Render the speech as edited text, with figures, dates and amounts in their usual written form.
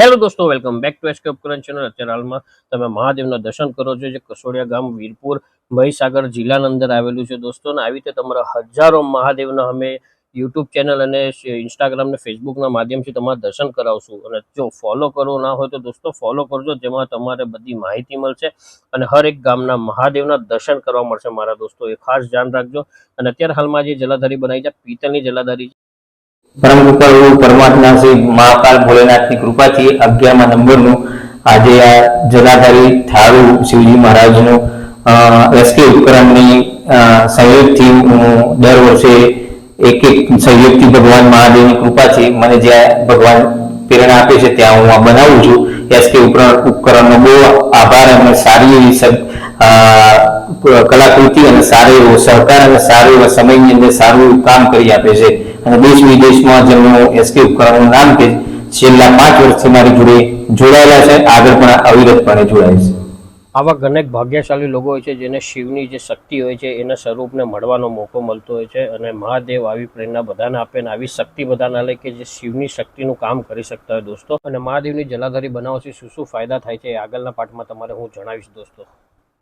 Hello દોસ્તો, welcome back to SK ઉપકરણ channel. અત્યારે હાલમાં તમે મહાદેવના દર્શન કરો છો, જે કસોડિયા ગામ વીરપુર મહીસાગર જિલ્લાના અંદર આવેલું છે દોસ્તો। અને આવી રીતે તમારા હજારો મહાદેવના અમે યુટ્યુબ ચેનલ અને ઇન્સ્ટાગ્રામ ને ફેસબુકના માધ્યમથી તમારા દર્શન કરાવશું। અને જો ફોલો કરવો ના હોય તો દોસ્તો ફોલો કરજો, જેમાં તમારે બધી માહિતી મળશે અને હર એક ગામના મહાદેવના દર્શન કરવા મળશે મારા દોસ્તો, એ ખાસ ધ્યાન રાખજો। અને અત્યારે હાલમાં જે જલાધારી બનાવી છે, પિત્તળની જલાધારી परम कृपाळु परमात्मा श्री महाकाल भोलेनाथ की कृपा थी 11मा नंबरનું આજે આ જલાધારી થાળુ શિવજી મહારાજનું એસકે ઉપકરણની સહયોગથી હું દર વર્ષે એક સહયોગથી ભગવાન મહાદેવની કૃપાથી મને જે ભગવાન પ્રેરણા આપે છે ત્યાં હું આ બનાવું છું। એસકે ઉપકરણનો બહુ આભાર અને સારી એવી કલાકૃતિ અને સારો એવો સહકાર અને સારો એવા સમયની અંદર સારું એવું કામ કરી આપે છે। અને દેશ વિદેશમાં જેમનું એસકે ઉપકરણનું નામ કે છેલ્લા 5 વર્ષથી મારી જોડે જોડાયેલા છે, આગળ પણ અવિરતપણે જોડાય છે। આવા અનેક ભાગ્યશાળી લોકો હોય છે જેને શિવની જે શક્તિ હોય છે એના સ્વરૂપને મળવાનો મોકો મળતો હોય છે। અને મહાદેવ આવી પ્રેરણા બધાને આપે અને આવી શક્તિ બધાને લે કે જે શિવની શક્તિનું કામ કરી શકતા હોય દોસ્તો। અને મહાદેવની જલાધારી બનાવવાથી શું શું ફાયદા થાય છે એ આગળના પાઠમાં તમારે હું જણાવીશ દોસ્તો।